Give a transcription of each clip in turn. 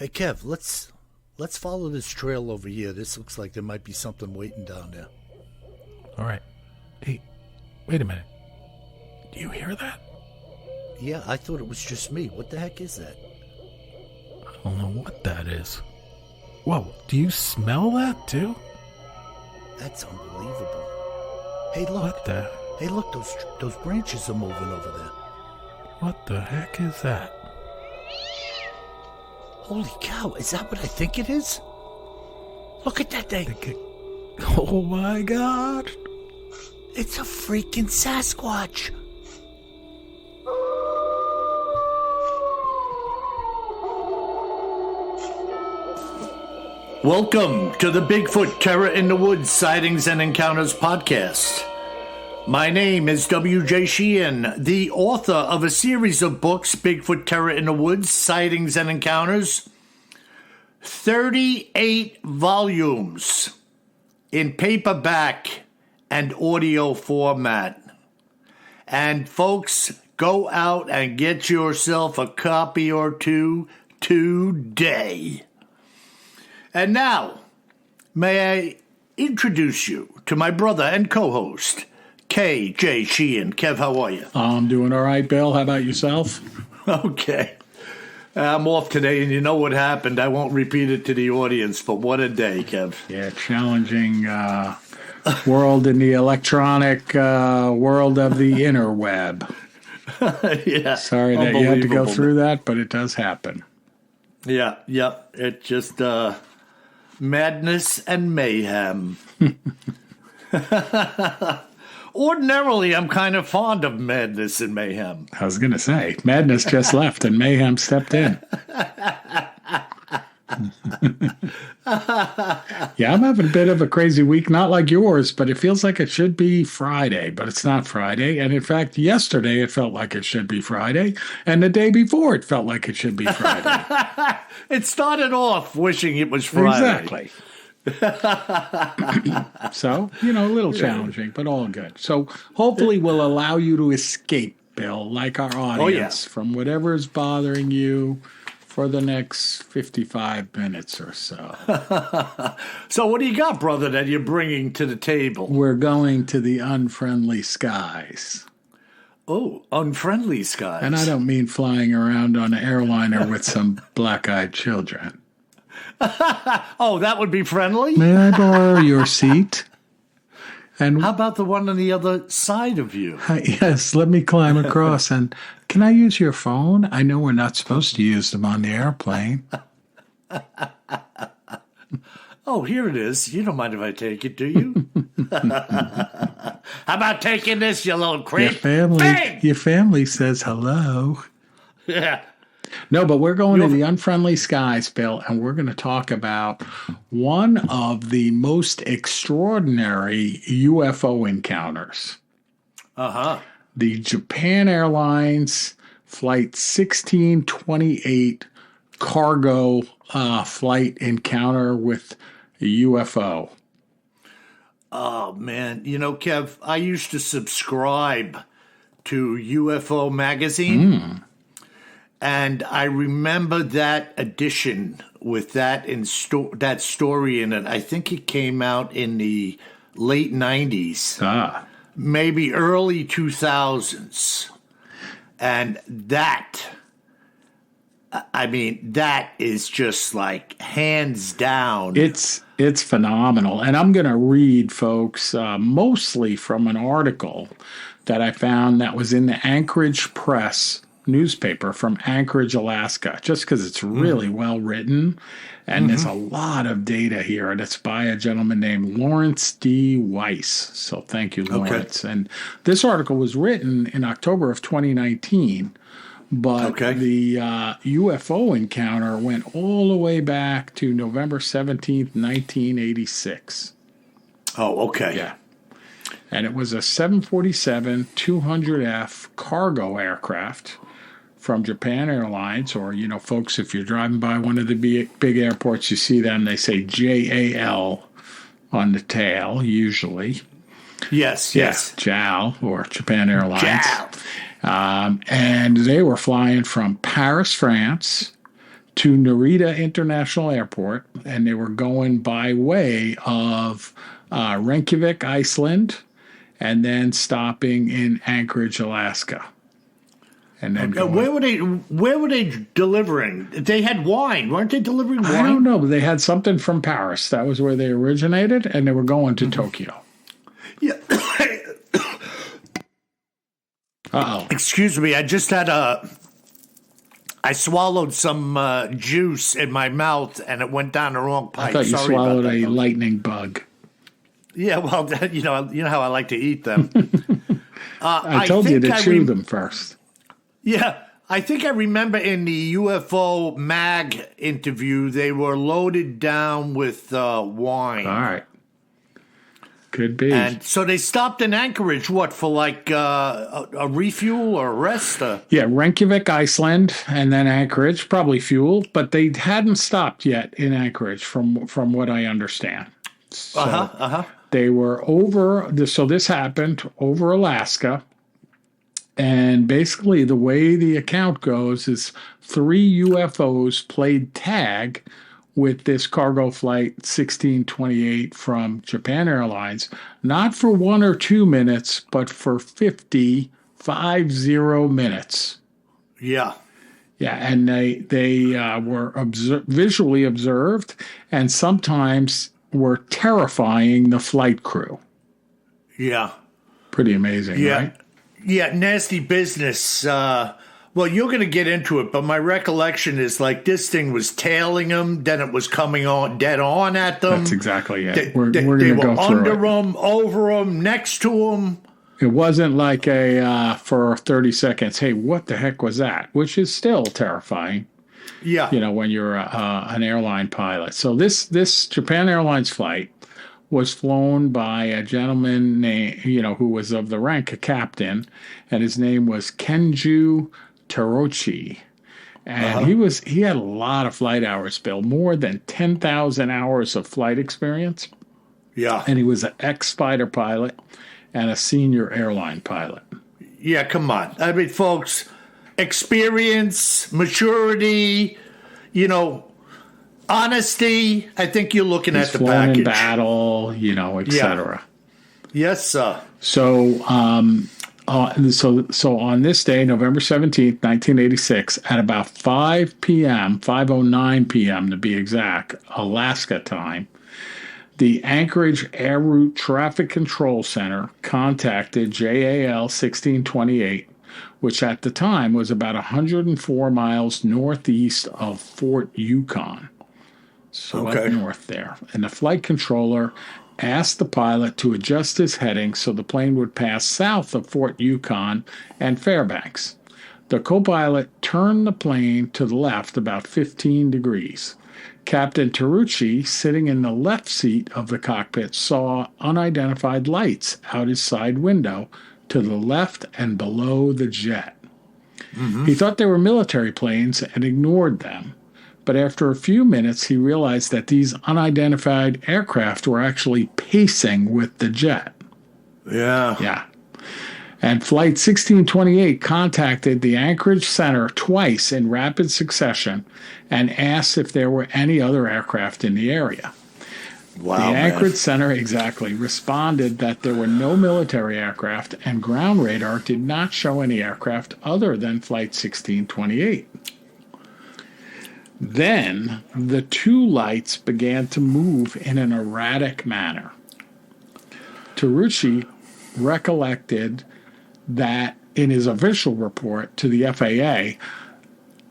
Hey Kev, let's follow this trail over here. This looks like there might be something waiting down there. All right. Hey, wait a minute. Do you hear that? Yeah, I thought it was just me. What the heck is that? I don't know what that is. Whoa, do you smell that too? That's unbelievable. Hey, look. What the? Hey, look, those branches are moving over there. What the heck is that? Holy cow, is that what I think it is? Look at that thing. Oh my God. It's a freaking Sasquatch. Welcome to the Bigfoot Terror in the Woods Sightings and Encounters podcast. My name is W.J. Sheehan, the author of a series of books, Bigfoot Terror in the Woods Sightings and Encounters. 38 volumes in paperback and audio format. And folks, go out and get yourself a copy or two today. And now, may I introduce you to my brother and co-host, K.J. Sheehan. Kev, how are you? I'm doing all right, Bill. How about yourself? Okay. I'm off today, and you know what happened. I won't repeat it to the audience, but what a day, Kev. Yeah, challenging world in the electronic world of the interweb. Yeah. Sorry that you had to go through that, but it does happen. Yeah. It just madness and mayhem. Ordinarily, I'm kind of fond of madness and mayhem. I was going to say, madness just left and mayhem stepped in. Yeah, I'm having a bit of a crazy week, not like yours, but it feels like it should be Friday, but it's not Friday. And in fact, yesterday it felt like it should be Friday, and the day before it felt like it should be Friday. It started off wishing it was Friday. Exactly. So, a little challenging, but all good. So hopefully we'll allow you to escape, Bill, like our audience, from whatever's bothering you for the next 55 minutes or so. So what do you got, brother, that you're bringing to the table? We're going to the unfriendly skies. Oh, unfriendly skies. And I don't mean flying around on an airliner with some black-eyed children. Oh, that would be friendly? May I borrow your seat? And how about the one on the other side of you? Yes, let me climb across. And can I use your phone? I know we're not supposed to use them on the airplane. Oh, here it is. You don't mind if I take it, do you? How about taking this, you little creep? Your family says hello. Yeah. No, but we're going to the unfriendly skies, Bill, and we're going to talk about one of the most extraordinary UFO encounters. Uh-huh. The Japan Airlines Flight 1628 cargo flight encounter with a UFO. Oh, man. Kev, I used to subscribe to UFO magazine. And I remember that edition with that that story in it. I think it came out in the late 90s, maybe early 2000s. And that is just like hands down. It's phenomenal. And I'm going to read, folks, mostly from an article that I found that was in the Anchorage Press newspaper from Anchorage, Alaska, just because it's really well written. And there's a lot of data here. And it's by a gentleman named Lawrence D. Weiss. So thank you, Lawrence. Okay. And this article was written in October of 2019. But the UFO encounter went all the way back to November 17th, 1986. Oh, okay. Yeah. And it was a 747-200F cargo aircraft from Japan Airlines, or, folks, if you're driving by one of the big airports, you see them, they say JAL on the tail, usually. Yes. JAL, or Japan Airlines. JAL. And they were flying from Paris, France, to Narita International Airport, and they were going by way of Reykjavik, Iceland, and then stopping in Anchorage, Alaska. And then where were they delivering? They had wine, weren't they delivering wine? I don't know, but they had something from Paris. That was where they originated, and they were going to Tokyo. Yeah. Uh-oh. Excuse me, I just had I swallowed some juice in my mouth, and it went down the wrong pipe. I thought you swallowed a lightning bug. Yeah, well, you know how I like to eat them. I told you to chew them first. Yeah, I think I remember in the UFO mag interview, they were loaded down with wine. All right. Could be. And so they stopped in Anchorage, for like a refuel or a rest? Yeah, Reykjavik, Iceland, and then Anchorage, probably fuel, but they hadn't stopped yet in Anchorage from what I understand. So they were over, so this happened over Alaska. And basically, the way the account goes is 3 UFOs played tag with this cargo flight 1628 from Japan Airlines, not for 1 or 2 minutes, but for 50 minutes. Yeah. Yeah, and they were visually observed and sometimes were terrifying the flight crew. Yeah. Pretty amazing, right? Yeah, nasty business. Well, you're going to get into it, but my recollection is like this thing was tailing them, then it was coming on dead on at them. That's exactly it. We're they going to go were through under it. them, over them, next to them. It wasn't like for 30 seconds, hey, what the heck was that? Which is still terrifying. Yeah. You know, when you're an airline pilot. So this Japan Airlines flight was flown by a gentleman who was of the rank of captain, and his name was Kenju Tarochi. And he had a lot of flight hours, Bill, more than 10,000 hours of flight experience. Yeah. And he was an ex-fighter pilot and a senior airline pilot. Yeah, come on. I mean, folks, experience, maturity, honesty. I think you're looking at the package. In battle, etc. Yes, sir. So, so on this day, November 17th, 1986, at about 5 p.m., 5:09 p.m. to be exact, Alaska time, the Anchorage Air Route Traffic Control Center contacted JAL 1628, which at the time was about 104 miles northeast of Fort Yukon. So up north there. And the flight controller asked the pilot to adjust his heading so the plane would pass south of Fort Yukon and Fairbanks. The co-pilot turned the plane to the left about 15 degrees. Captain Tarucci, sitting in the left seat of the cockpit, saw unidentified lights out his side window to the left and below the jet. Mm-hmm. He thought they were military planes and ignored them. But after a few minutes, he realized that these unidentified aircraft were actually pacing with the jet. Yeah. Yeah. And Flight 1628 contacted the Anchorage Center twice in rapid succession and asked if there were any other aircraft in the area. Wow, the Anchorage Center responded that there were no military aircraft and ground radar did not show any aircraft other than Flight 1628. Then the two lights began to move in an erratic manner. Tarucci recollected that in his official report to the FAA,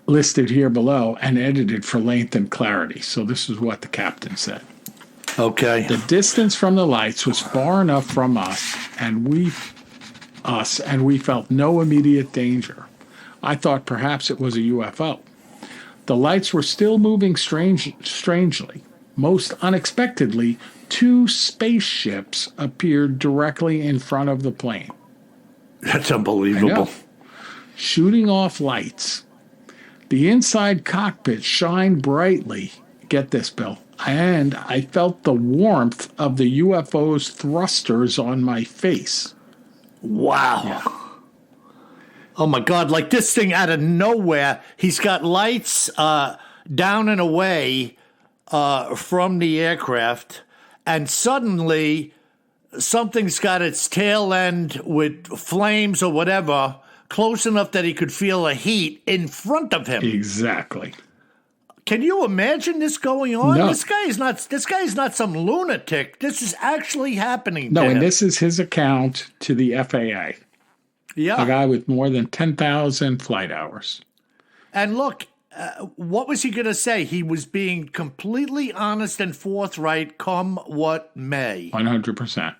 listed here below and edited for length and clarity. So this is what the captain said. Okay. The distance from the lights was far enough from us, and we felt no immediate danger. I thought perhaps it was a UFO. The lights were still moving strangely. Most unexpectedly, two spaceships appeared directly in front of the plane. That's unbelievable. Shooting off lights. The inside cockpit shined brightly. Get this, Bill. And I felt the warmth of the UFO's thrusters on my face. Wow. Yeah. Oh, my God. Like this thing out of nowhere. He's got lights. down and away from the aircraft, and suddenly something's got its tail end with flames or whatever close enough that he could feel a heat in front of him. Exactly. Can you imagine this going on? No. This guy is not some lunatic. This is actually happening. No, to and him. this is his account to the FAA. Yeah. A guy with more than 10,000 flight hours. And look, what was he going to say? He was being completely honest and forthright, come what may. 100%.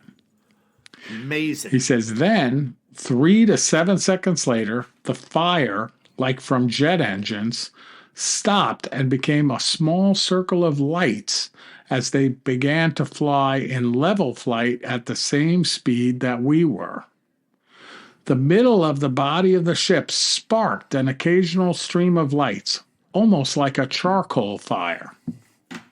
Amazing. He says, then 3 to 7 seconds later, the fire, like from jet engines, stopped and became a small circle of lights as they began to fly in level flight at the same speed that we were. The middle of the body of the ship sparked an occasional stream of lights, almost like a charcoal fire.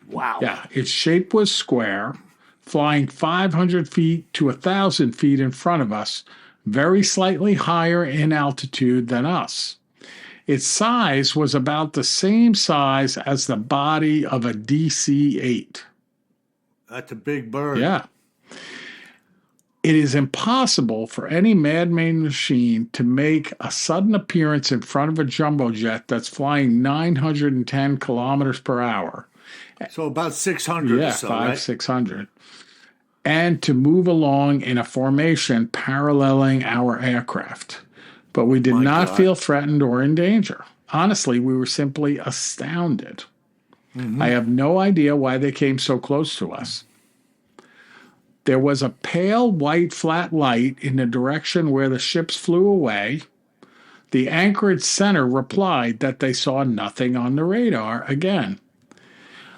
Wow. Yeah, its shape was square, flying 500 feet to 1,000 feet in front of us, very slightly higher in altitude than us. Its size was about the same size as the body of a DC-8. That's a big bird. Yeah. It is impossible for any man-made machine to make a sudden appearance in front of a jumbo jet that's flying 910 kilometers per hour. So about 600 Yeah, or so, 500, right? 600. And to move along in a formation paralleling our aircraft. But we did not feel threatened or in danger. Honestly, we were simply astounded. I have no idea why they came so close to us. There was a pale white flat light in the direction where the ships flew away. The anchorage center replied that they saw nothing on the radar again.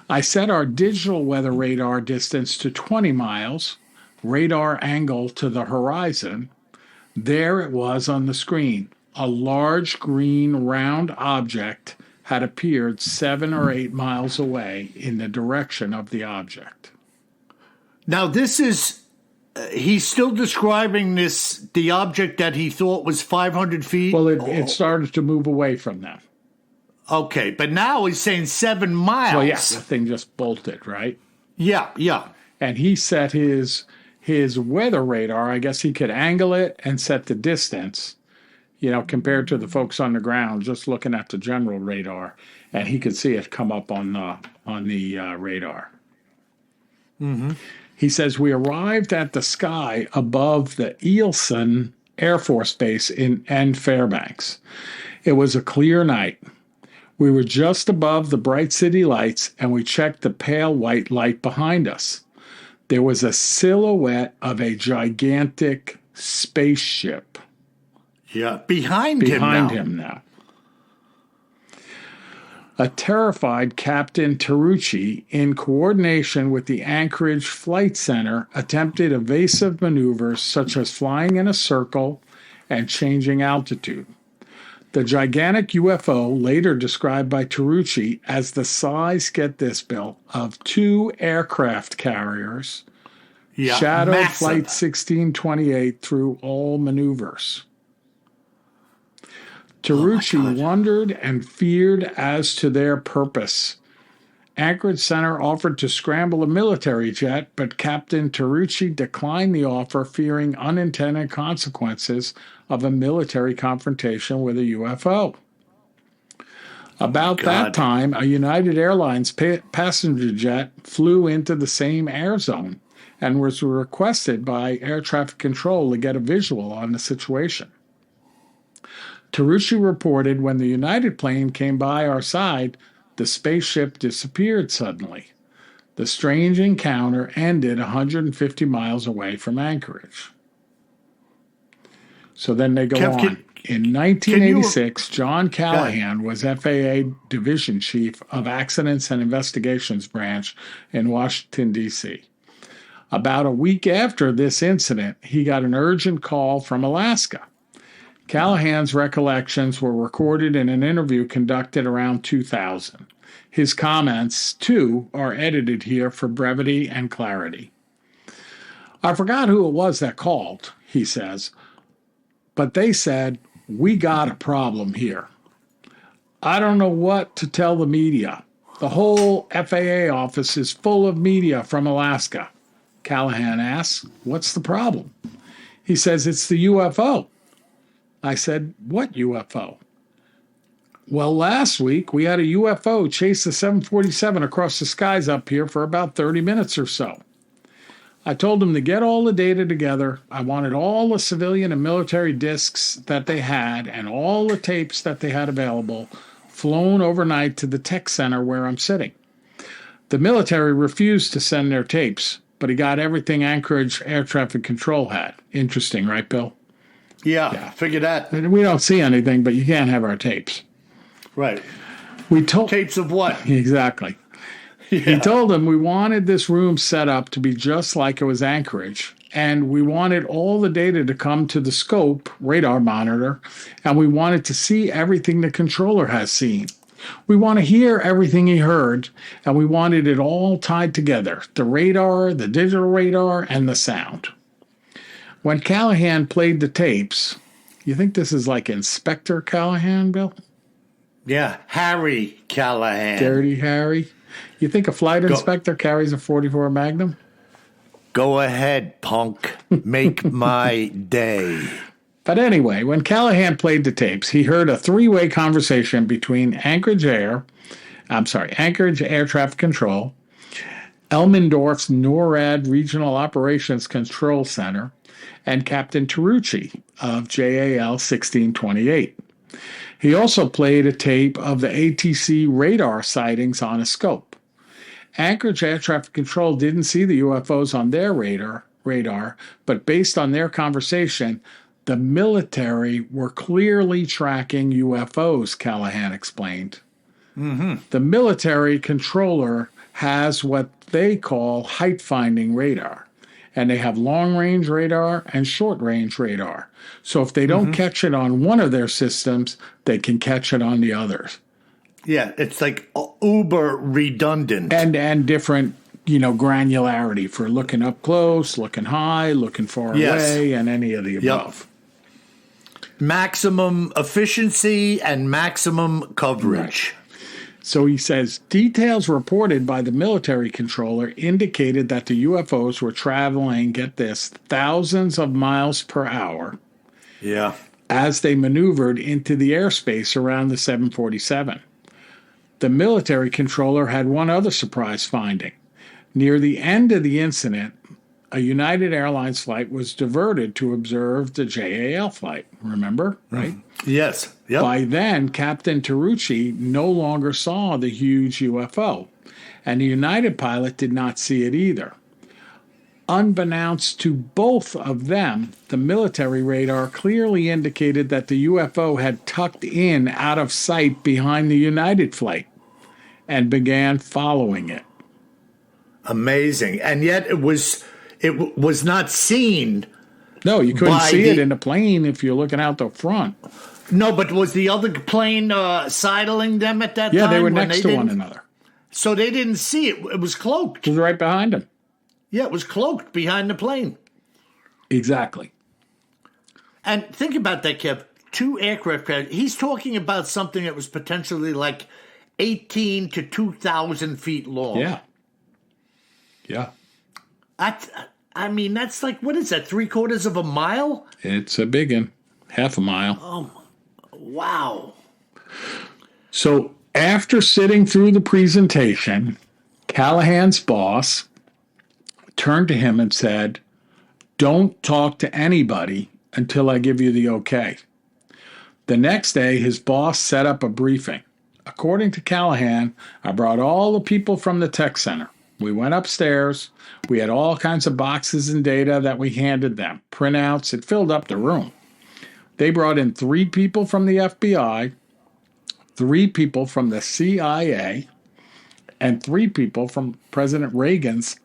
I set our digital weather radar distance to 20 miles, radar angle to the horizon. There it was on the screen. A large green round object had appeared 7 or 8 miles away in the direction of the object. Now, this is, he's still describing the object that he thought was 500 feet. Well, it started to move away from them. Okay, but now he's saying 7 miles. Well, yeah, the thing just bolted, right? Yeah, yeah. And he set his weather radar. I guess he could angle it and set the distance, compared to the folks on the ground just looking at the general radar, and he could see it come up on the radar. Mm-hmm. He says, we arrived at the sky above the Eelson Air Force Base in Fairbanks. It was a clear night. We were just above the bright city lights, and we checked the pale white light behind us. There was a silhouette of a gigantic spaceship. Yeah, behind him now. A terrified Captain Tarucci, in coordination with the Anchorage Flight Center, attempted evasive maneuvers such as flying in a circle and changing altitude. The gigantic UFO, later described by Tarucci as the size, get this, Bill, of 2 aircraft carriers, shadowed massive. Flight 1628 through all maneuvers. Tarucci wondered and feared as to their purpose. Anchorage Center offered to scramble a military jet, but Captain Tarucci declined the offer, fearing unintended consequences of a military confrontation with a UFO. About that time, a United Airlines passenger jet flew into the same air zone and was requested by air traffic control to get a visual on the situation. Tarucci reported when the United plane came by our side, the spaceship disappeared suddenly. The strange encounter ended 150 miles away from Anchorage. So then they go on. In 1986, John Callahan was FAA Division Chief of Accidents and Investigations Branch in Washington, D.C. About a week after this incident, he got an urgent call from Alaska. Callahan's recollections were recorded in an interview conducted around 2000. His comments, too, are edited here for brevity and clarity. I forgot who it was that called, he says, but they said, we got a problem here. I don't know what to tell the media. The whole FAA office is full of media from Alaska. Callahan asks, what's the problem? He says, it's the UFO. I said, what UFO? Well, last week we had a UFO chase the 747 across the skies up here for about 30 minutes or so. I told him to get all the data together. I wanted all the civilian and military discs that they had and all the tapes that they had available flown overnight to the tech center where I'm sitting. The military refused to send their tapes, but he got everything Anchorage Air Traffic Control had. Interesting, right, Bill? Yeah, figure that. We don't see anything, but you can't have our tapes. Right. Tapes of what? Exactly. Yeah. He told them we wanted this room set up to be just like it was Anchorage, and we wanted all the data to come to the scope radar monitor, and we wanted to see everything the controller has seen. We want to hear everything he heard, and we wanted it all tied together, the radar, the digital radar, and the sound. When Callahan played the tapes, you think this is like Inspector Callahan, Bill? Yeah, Harry Callahan. Dirty Harry. You think a flight inspector carries a .44 Magnum? Go ahead, punk. Make my day. But anyway, when Callahan played the tapes, he heard a three-way conversation between Anchorage Air Traffic Control, Elmendorf's NORAD Regional Operations Control Center, and Captain Terrucci of JAL 1628. He also played a tape of the ATC radar sightings on a scope. Anchorage Air Traffic Control didn't see the UFOs on their radar, but based on their conversation, the military were clearly tracking UFOs, Callahan explained. Mm-hmm. The military controller has what they call height-finding radar, and they have long-range radar and short-range radar. So if they don't catch it on one of their systems, they can catch it on the others. Yeah, it's like uber redundant. And different, granularity for looking up close, looking high, looking far away, and any of the above. Maximum efficiency and maximum coverage. Right. So he says, details reported by the military controller indicated that the UFOs were traveling, get this, thousands of miles per hour. Yeah. As they maneuvered into the airspace around the 747. The military controller had one other surprise finding. Near the end of the incident, a United Airlines flight was diverted to observe the JAL flight. Remember, right? Yes. Yep. By then, Captain Terrucci no longer saw the huge UFO, and the United pilot did not see it either. Unbeknownst to both of them, the military radar clearly indicated that the UFO had tucked in out of sight behind the United flight and began following it. Amazing. And yet it was not seen. No, you couldn't see it in the plane if you're looking out the front. No, but was the other plane sidling them at that time? Yeah, they were next to one another. So they didn't see it. It was cloaked. It was right behind them. Yeah, it was cloaked behind the plane. Exactly. And think about that, Kev. 2 aircraft crash. He's talking about something that was potentially like 18 to 2,000 feet long. Yeah. Yeah. That's like, what is that, 3/4 of a mile? It's a big one. Half a mile. Oh, wow. So after sitting through the presentation, Callahan's boss turned to him and said, "Don't talk to anybody until I give you the okay." The next day, his boss set up a briefing. According to Callahan, I brought all the people from the tech center. We went upstairs. We had all kinds of boxes and data that we handed them, printouts. It filled up the room. They brought in 3 people from the FBI, 3 people from the CIA, and 3 people from President Reagan's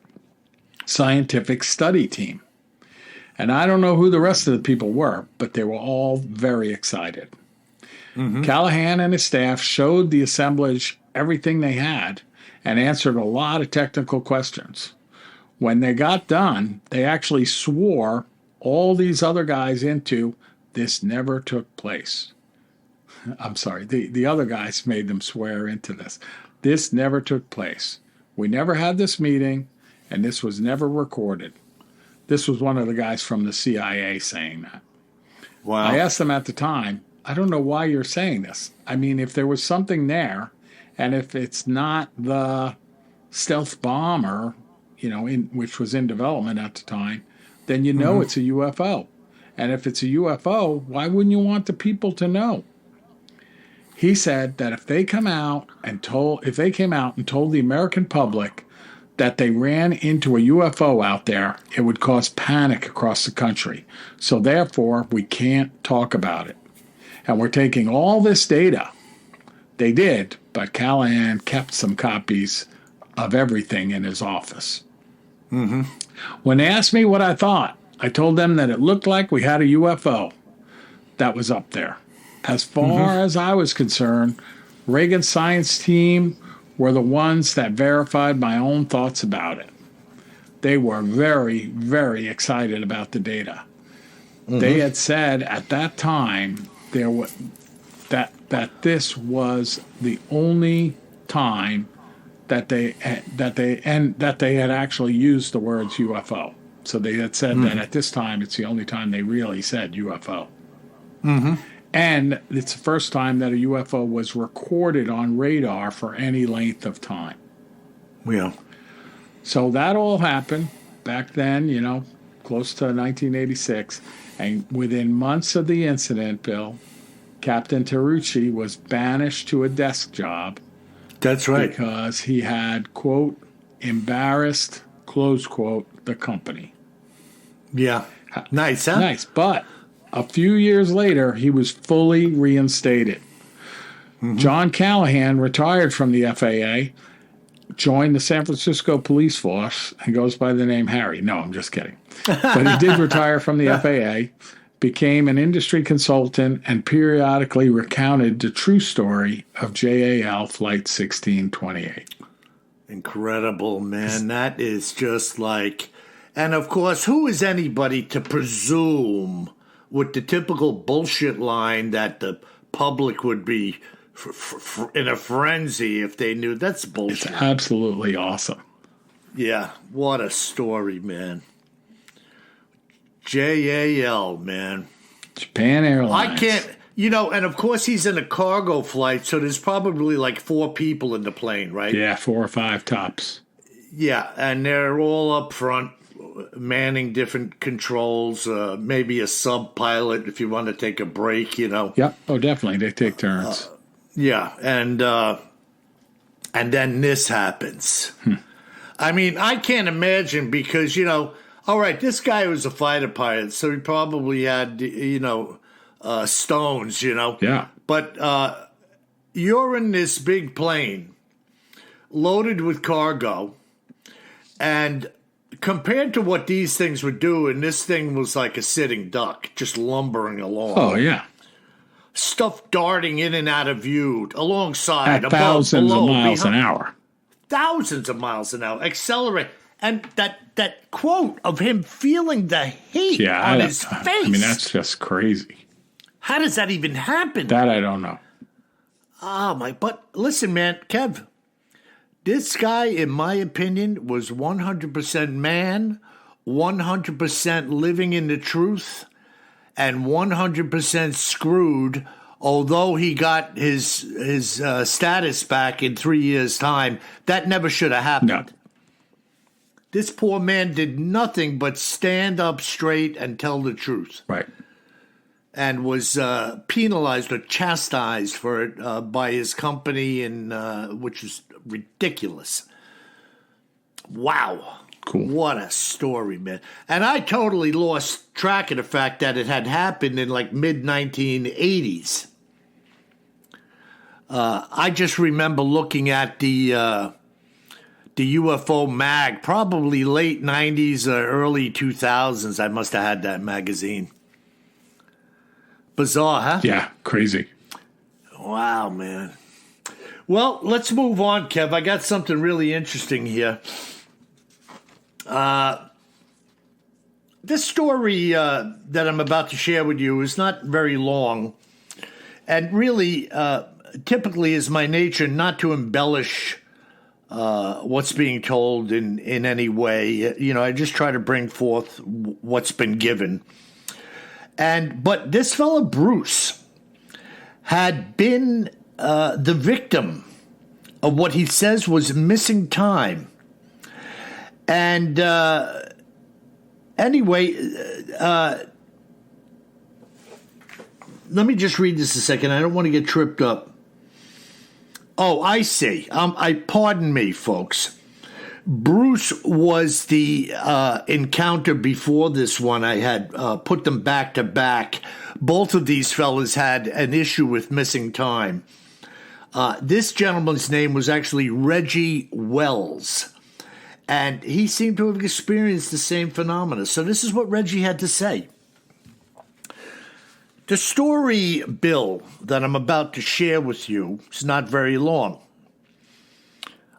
scientific study team. And I don't know who the rest of the people were, but they were all very excited. Mm-hmm. Callahan and his staff showed the assemblage everything they had and answered a lot of technical questions. When they got done, they actually swore all these other guys into this never took place. I'm sorry, the other guys made them swear into this. This never took place. We never had this meeting, and this was never recorded. This was one of the guys from the CIA saying that. Wow. I asked them at the time, I don't know why you're saying this. I mean, if there was something there, and if it's not the stealth bomber, which was in development at the time, then it's a UFO. And if it's a UFO, why wouldn't you want the people to know? He said that if they came out and told the American public that they ran into a UFO out there, it would cause panic across the country. So therefore, we can't talk about it. And we're taking all this data. They did, but Callahan kept some copies of everything in his office. Mm-hmm. When they asked me what I thought, I told them that it looked like we had a UFO that was up there. As far as I was concerned, Reagan's science team were the ones that verified my own thoughts about it. They were very, very excited about the data. They had said at that time that this was the only time that they had actually used the words UFO. So they had said that at this time it's the only time they really said UFO. Mm-hmm. And it's the first time that a UFO was recorded on radar for any length of time. Yeah. So that all happened back then, close to 1986. And within months of the incident, Bill, Captain Terrucci was banished to a desk job. That's right. Because he had, quote, embarrassed, close quote, the company. Yeah. Nice, huh? Nice. But a few years later, he was fully reinstated. John Callahan retired from the FAA, joined the San Francisco police force, and goes by the name Harry. No, I'm just kidding. But he did retire from the FAA, became an industry consultant, and periodically recounted the true story of JAL Flight 1628. Incredible, man. That is just like... And, of course, who is anybody to presume with the typical bullshit line that the public would be in a frenzy if they knew? That's bullshit. It's absolutely awesome. Yeah, what a story, man. JAL, man. Japan Airlines. I can't, and of course he's in a cargo flight, so there's probably like 4 people in the plane, right? Yeah, 4 or 5 tops. Yeah, and they're all up front, manning different controls, maybe a sub-pilot if you want to take a break, Yep. Oh, definitely. They take turns. Yeah, and then this happens. I mean, I can't imagine because, all right, this guy was a fighter pilot, so he probably had, stones, Yeah. But you're in this big plane loaded with cargo, and compared to what these things would do, and this thing was like a sitting duck, just lumbering along. Oh, yeah. Stuff darting in and out of view, alongside, At above, thousands below, of miles behind. an hour. Thousands of miles an hour, accelerate. And that quote of him feeling the heat on his face. I mean, that's just crazy. How does that even happen? That I don't know. Oh, but listen, man, Kev, this guy, in my opinion, was 100% man, 100% living in the truth, and 100% screwed, although he got his status back in 3 years' time. That never should have happened. No. This poor man did nothing but stand up straight and tell the truth. Right. And was penalized or chastised for it by his company, and which is ridiculous. Wow. Cool. What a story, man. And I totally lost track of the fact that it had happened in like mid-1980s. I just remember looking at the UFO mag, probably late 90s or early 2000s. I must have had that magazine. Bizarre, huh? Yeah, crazy. Wow, man. Well, let's move on, Kev. I got something really interesting here. This story that I'm about to share with you is not very long. And really, typically is my nature not to embellish what's being told in any way. I just try to bring forth what's been given. But this fellow Bruce had been the victim of what he says was missing time. And anyway, let me just read this a second. I don't want to get tripped up. Oh, I see. Pardon me, folks. Bruce was the encounter before this one. I had put them back to back. Both of these fellas had an issue with missing time. This gentleman's name was actually Reggie Wells, and he seemed to have experienced the same phenomena. So this is what Reggie had to say. The story, Bill, that I'm about to share with you is not very long.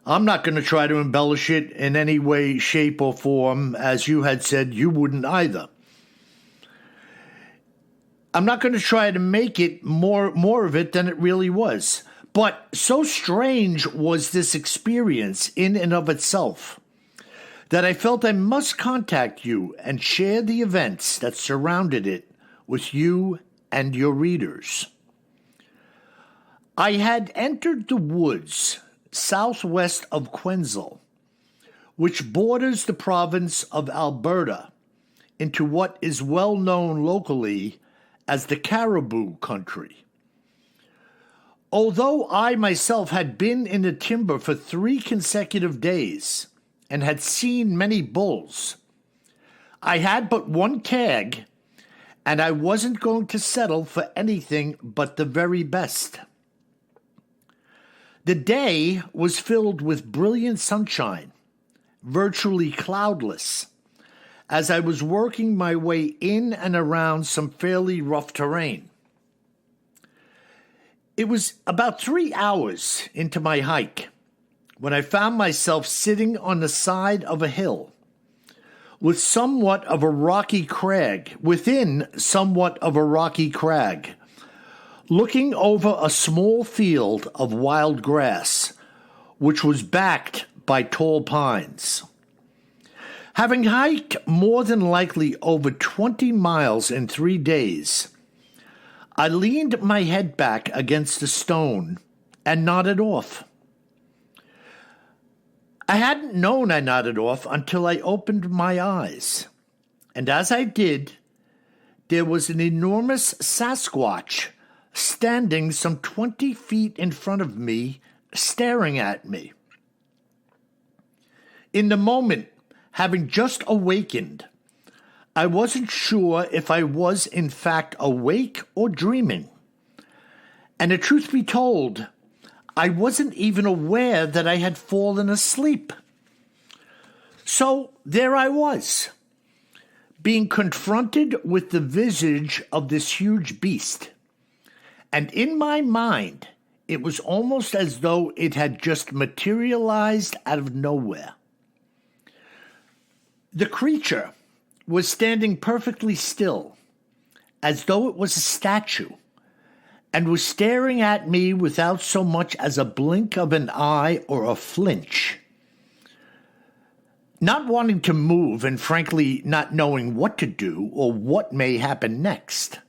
I'm not going to try to embellish it in any way, shape, or form. As you had said, you wouldn't either. I'm not going to try to make it more of it than it really was. But so strange was this experience in and of itself that I felt I must contact you and share the events that surrounded it with you and your readers. I had entered the woods southwest of Queensland, which borders the province of Alberta, into what is well known locally as the Caribou Country. Although I myself had been in the timber for 3 consecutive days and had seen many bulls, I had but one tag, and I wasn't going to settle for anything but the very best. The day was filled with brilliant sunshine, virtually cloudless, as I was working my way in and around some fairly rough terrain. It was about 3 hours into my hike when I found myself sitting on the side of a hill within somewhat of a rocky crag, looking over a small field of wild grass, which was backed by tall pines. Having hiked more than likely over 20 miles in 3 days, I leaned my head back against a stone and nodded off. I hadn't known I nodded off until I opened my eyes, and as I did, there was an enormous Sasquatch standing some 20 feet in front of me, staring at me. In the moment, having just awakened, I wasn't sure if I was in fact awake or dreaming. And the truth be told, I wasn't even aware that I had fallen asleep. So there I was, being confronted with the visage of this huge beast. And in my mind, it was almost as though it had just materialized out of nowhere. The creature was standing perfectly still, as though it was a statue, and was staring at me without so much as a blink of an eye or a flinch. Not wanting to move and frankly not knowing what to do or what may happen next,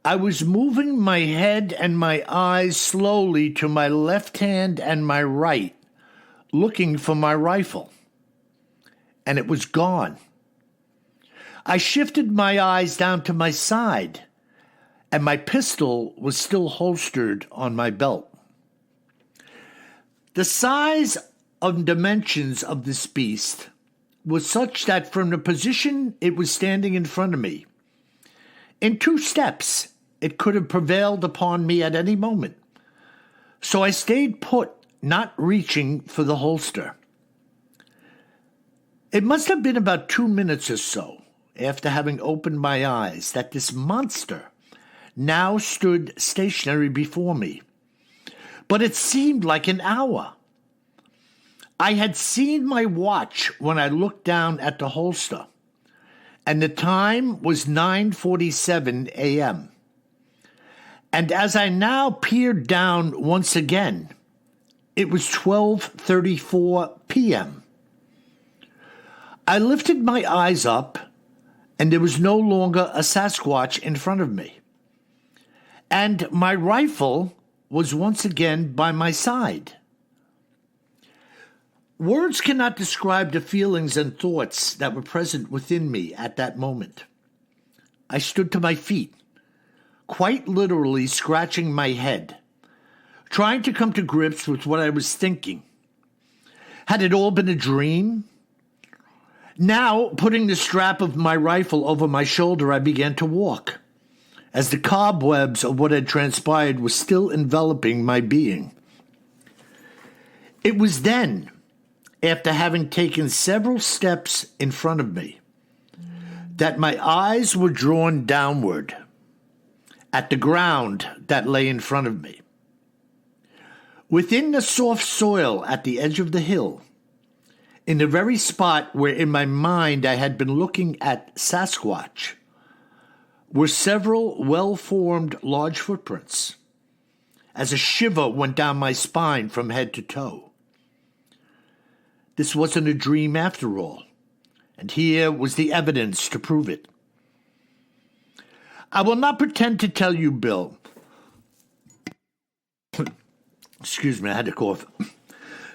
I was moving my head and my eyes slowly to my left hand and my right, looking for my rifle. And it was gone. I shifted my eyes down to my side, and my pistol was still holstered on my belt. The size and dimensions of this beast was such that from the position it was standing in front of me, in 2 steps, it could have prevailed upon me at any moment. So I stayed put, not reaching for the holster. It must have been about 2 minutes or so after having opened my eyes that this monster now stood stationary before me. But it seemed like an hour. I had seen my watch when I looked down at the holster, and the time was 9:47 a.m. And as I now peered down once again, it was 12:34 p.m. I lifted my eyes up, and there was no longer a Sasquatch in front of me. And my rifle was once again by my side. Words cannot describe the feelings and thoughts that were present within me at that moment. I stood to my feet, quite literally scratching my head, trying to come to grips with what I was thinking. Had it all been a dream? Now, putting the strap of my rifle over my shoulder, I began to walk, as the cobwebs of what had transpired were still enveloping my being. It was then, after having taken several steps in front of me, that my eyes were drawn downward at the ground that lay in front of me. Within the soft soil at the edge of the hill, in the very spot where in my mind I had been looking at Sasquatch, were several well-formed large footprints, as a shiver went down my spine from head to toe. This wasn't a dream after all, and here was the evidence to prove it. I will not pretend to tell you, Bill, excuse me, I had to cough,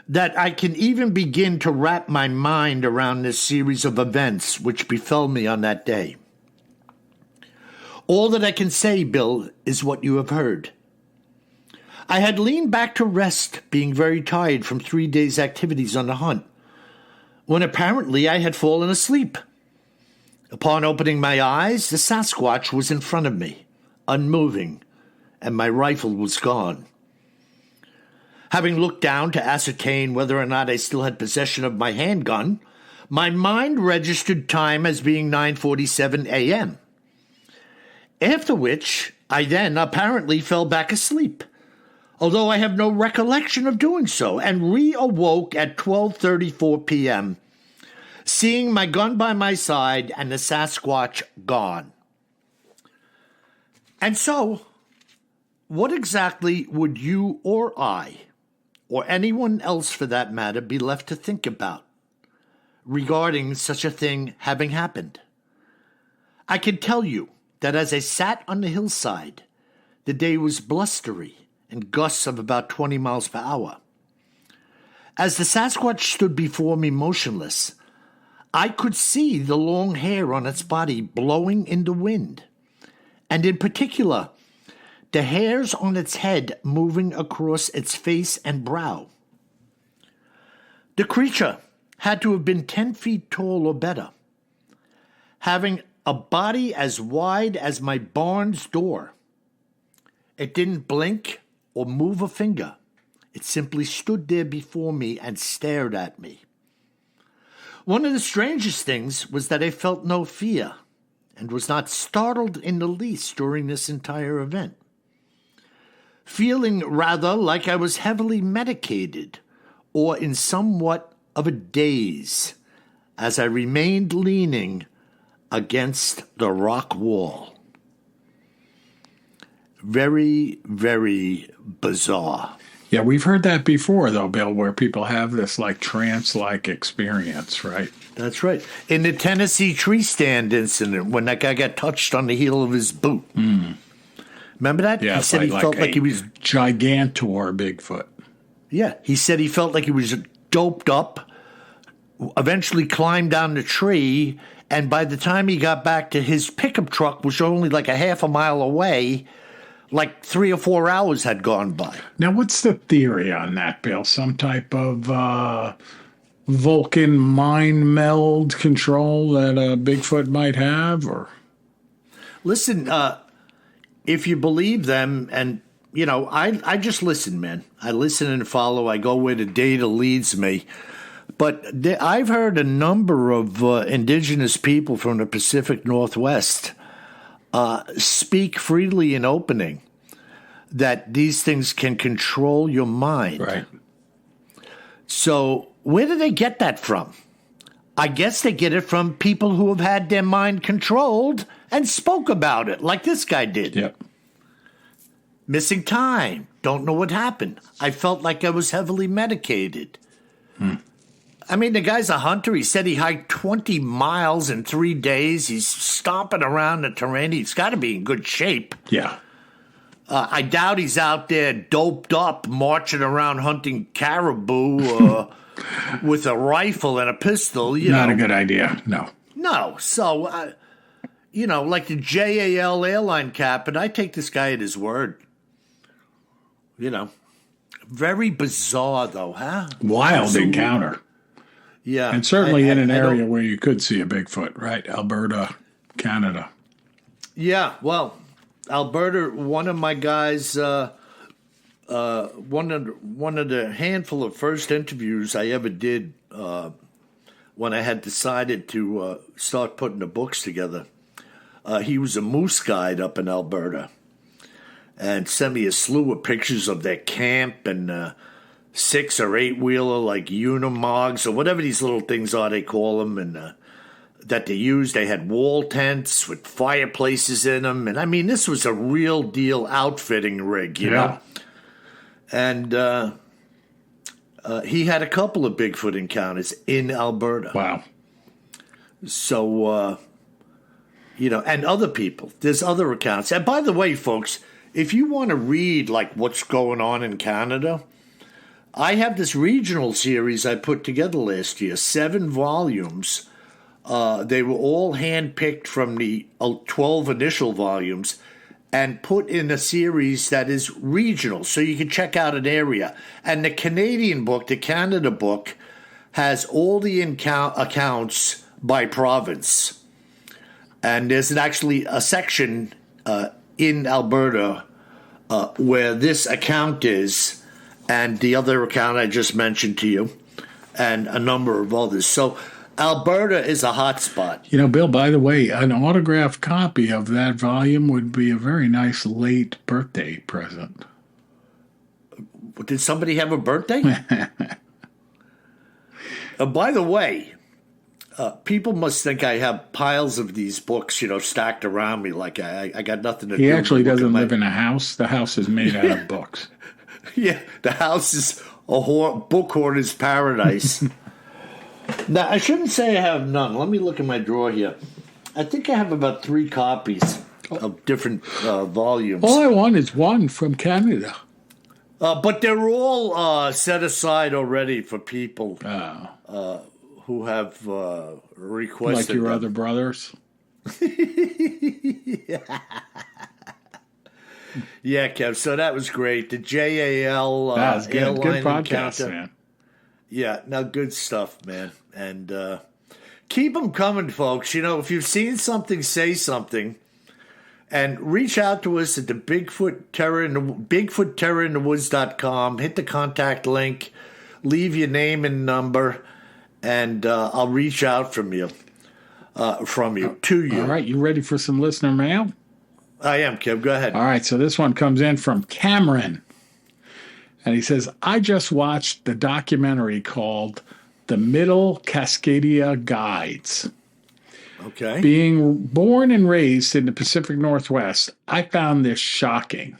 that I can even begin to wrap my mind around this series of events which befell me on that day. All that I can say, Bill, is what you have heard. I had leaned back to rest, being very tired from 3 days' activities on the hunt, when apparently I had fallen asleep. Upon opening my eyes, the Sasquatch was in front of me, unmoving, and my rifle was gone. Having looked down to ascertain whether or not I still had possession of my handgun, my mind registered time as being 9:47 a.m., after which I then apparently fell back asleep, although I have no recollection of doing so, and re-awoke at 12:34 p.m., seeing my gun by my side and the Sasquatch gone. And so, what exactly would you or I, or anyone else for that matter, be left to think about regarding such a thing having happened? I can tell you that as I sat on the hillside, the day was blustery and gusts of about 20 miles per hour. As the Sasquatch stood before me motionless, I could see the long hair on its body blowing in the wind, and in particular, the hairs on its head moving across its face and brow. The creature had to have been 10 feet tall or better, having a body as wide as my barn's door. It didn't blink or move a finger. It simply stood there before me and stared at me. One of the strangest things was that I felt no fear and was not startled in the least during this entire event, feeling rather like I was heavily medicated or in somewhat of a daze as I remained leaning against the rock wall. Very, very bizarre. Yeah, we've heard that before, though, Bill, where people have this like trance-like experience, right? That's right. In the Tennessee tree stand incident, when that guy got touched on the heel of his boot. Remember that? Yeah, he said he felt like he was gigantor Bigfoot. Yeah, he said he felt like he was doped up, eventually climbed down the tree, and by the time he got back to his pickup truck, which was only like a half a mile away, like 3 or 4 hours had gone by. Now, what's the theory on that, Bill? Some type of Vulcan mind meld control that a Bigfoot might have, or? Listen, if you believe them, and, you know, I just listen, man. I listen and follow. I go where the data leads me. But I've heard a number of indigenous people from the Pacific Northwest speak freely in opening that these things can control your mind. Right. So where do they get that from? I guess they get it from people who have had their mind controlled and spoke about it, like this guy did. Yep. Missing time. Don't know what happened. I felt like I was heavily medicated. I mean, the guy's a hunter. He said he hiked 20 miles in 3 days. He's stomping around the terrain. He's got to be in good shape. Yeah. I doubt he's out there doped up, marching around hunting caribou with a rifle and a pistol. Not a good idea. No. No. So, like the JAL airline captain, I take this guy at his word. Very bizarre, though, huh? Wild encounter. Yeah. And certainly in an area where you could see a Bigfoot, right? Alberta, Canada. Yeah, well, Alberta, one of my guys, one of the handful of first interviews I ever did when I had decided to start putting the books together. He was a moose guide up in Alberta and sent me a slew of pictures of their camp and 6 or 8 wheeler like Unimogs or whatever these little things are they call them, and that they used. They had wall tents with fireplaces in them, and I mean this was a real deal outfitting rig, you know. And he had a couple of Bigfoot encounters in Alberta. Wow. So and other people. There's other accounts. And by the way, folks, if you want to read like what's going on in Canada, I have this regional series I put together last year, 7 volumes. They were all handpicked from the 12 initial volumes and put in a series that is regional, so you can check out an area. And the Canadian book, the Canada book, has all the accounts by province. And there's actually a section in Alberta where this account is, and the other account I just mentioned to you, and a number of others. So Alberta is a hot spot. Bill, by the way, an autographed copy of that volume would be a very nice late birthday present. Did somebody have a birthday? By the way, people must think I have piles of these books, stacked around me like I got nothing to do. He actually doesn't live in a house. The house is made out of books. Yeah, the house is a book hoarder's paradise. Now, I shouldn't say I have none. Let me look in my drawer here. I think I have about 3 copies of different volumes. All I want is one from Canada. But they're all set aside already for people who have requested like your them. other brothers? Yeah, Kev. So that was great. The JAL that was good. Good podcast, encounter. man. Yeah, now good stuff, man. And keep them coming, folks. If you've seen something, say something. And reach out to us at the Bigfoot Terror in the Woods.com. Hit the contact link. Leave your name and number, and I'll reach out to you. All right, you ready for some listener mail? I am, Kev. Go ahead. All right, so this one comes in from Cameron. And he says, I just watched the documentary called The Middle Cascadia Guides. Okay. Being born and raised in the Pacific Northwest, I found this shocking.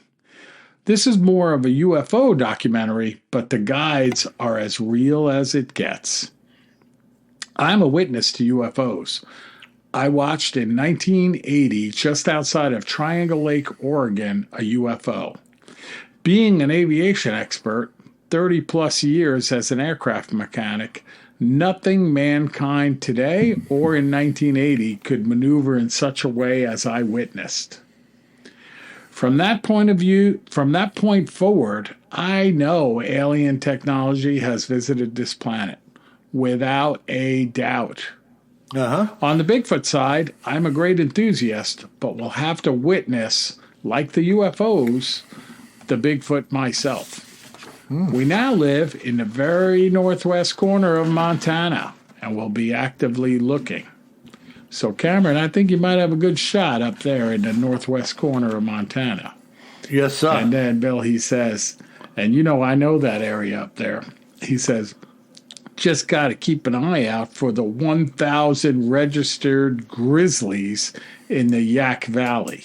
This is more of a UFO documentary, but the guides are as real as it gets. I'm a witness to UFOs. I watched in 1980, just outside of Triangle Lake, Oregon, a UFO. Being an aviation expert, 30 plus years as an aircraft mechanic, nothing mankind today or in 1980 could maneuver in such a way as I witnessed. From that point forward, I know alien technology has visited this planet, without a doubt. On the Bigfoot side, I'm a great enthusiast, but will have to witness, like the UFOs, the Bigfoot myself. We now live in the very northwest corner of Montana and will be actively looking. So, Cameron, I think you might have a good shot up there in the northwest corner of Montana. Yes, sir. And then Bill, he says, and I know that area up there. He says, just got to keep an eye out for the 1,000 registered grizzlies in the Yak Valley.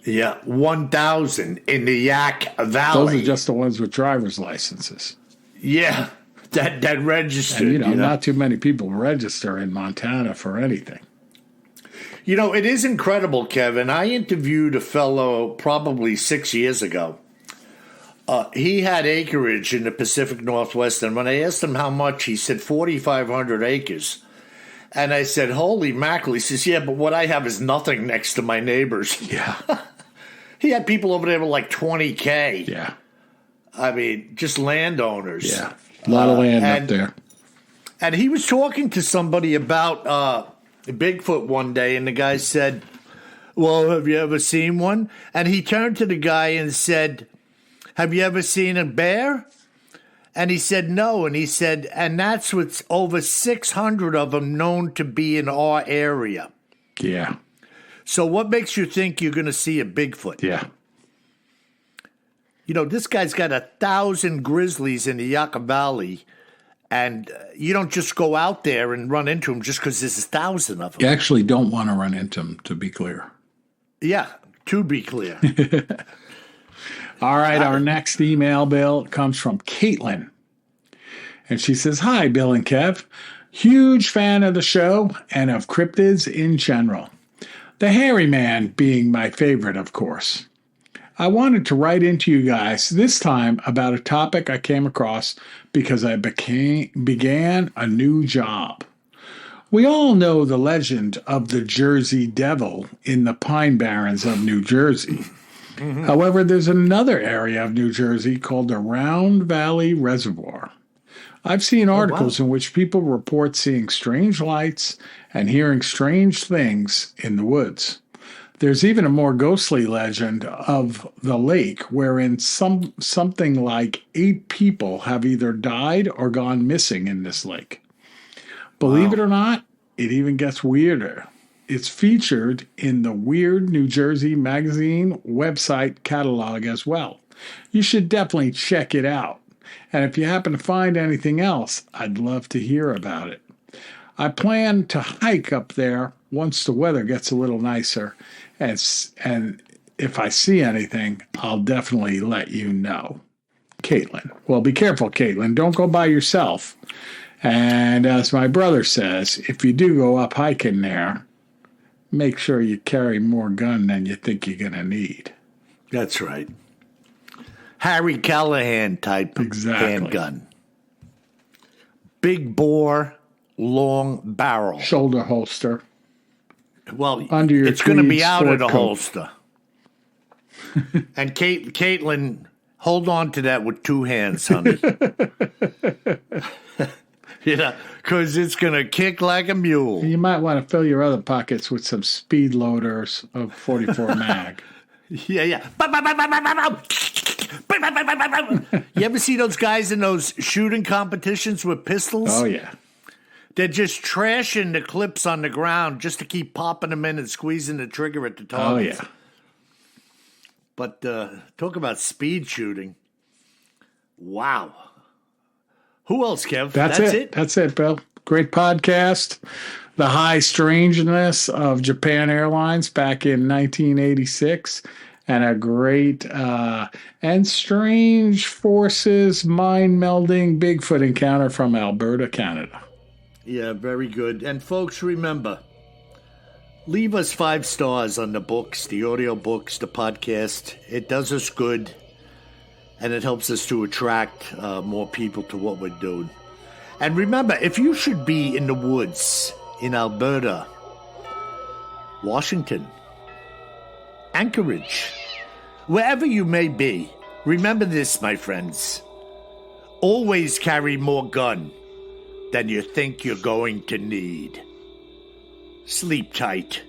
Yeah, 1,000 in the Yak Valley. Those are just the ones with driver's licenses. Yeah, that registered. And, not too many people register in Montana for anything. It is incredible, Kevin. I interviewed a fellow probably 6 years ago. He had acreage in the Pacific Northwest, and when I asked him how much, he said 4,500 acres. And I said, holy mackerel. He says, yeah, but what I have is nothing next to my neighbors. Yeah. He had people over there with like 20K. Yeah. I mean, just landowners. Yeah. A lot of land up there. And he was talking to somebody about Bigfoot one day, and the guy said, well, have you ever seen one? And he turned to the guy and said, have you ever seen a bear? And he said, no. And he said, and that's what's over 600 of them known to be in our area. Yeah. So what makes you think you're going to see a Bigfoot? Yeah. This guy's got 1,000 grizzlies in the Yucca Valley, and you don't just go out there and run into them just because there's 1,000 of them. You actually don't want to run into them, to be clear. Yeah, to be clear. All right, our next email, Bill, comes from Caitlin. And she says, hi, Bill and Kev. Huge fan of the show and of cryptids in general. The hairy man being my favorite, of course. I wanted to write into you guys this time about a topic I came across because I began a new job. We all know the legend of the Jersey Devil in the Pine Barrens of New Jersey. Mm-hmm. However, there's another area of New Jersey called the Round Valley Reservoir. I've seen articles in which people report seeing strange lights and hearing strange things in the woods. There's even a more ghostly legend of the lake wherein something like 8 people have either died or gone missing in this lake. Believe it or not, it even gets weirder. It's featured in the Weird New Jersey magazine website catalog as well. You should definitely check it out. And if you happen to find anything else, I'd love to hear about it. I plan to hike up there once the weather gets a little nicer. And if I see anything, I'll definitely let you know. Caitlin. Well, be careful, Caitlin. Don't go by yourself. And as my brother says, if you do go up hiking there, make sure you carry more gun than you think you're going to need. That's right. Harry Callahan type handgun. Big bore, long barrel. Shoulder holster. Well, under your it's going to be out of the coat. holster. And Caitlin, hold on to that with 2 hands, honey. Because it's going to kick like a mule. You might want to fill your other pockets with some speed loaders of 44 mag. Yeah. You ever see those guys in those shooting competitions with pistols? Oh, yeah. They're just trashing the clips on the ground just to keep popping them in and squeezing the trigger at the target. Oh, yeah. But talk about speed shooting. Wow. Who else, Kev? That's it. That's it, Bill. Great podcast. The high strangeness of Japan Airlines back in 1986. And a great and strange forces mind-melding Bigfoot encounter from Alberta, Canada. Yeah, very good. And folks, remember, leave us 5 stars on the books, the audio books, the podcast. It does us good, and it helps us to attract more people to what we're doing. And remember, if you should be in the woods in Alberta, Washington, Anchorage, wherever you may be, remember this, my friends. Always carry more gun than you think you're going to need. Sleep tight.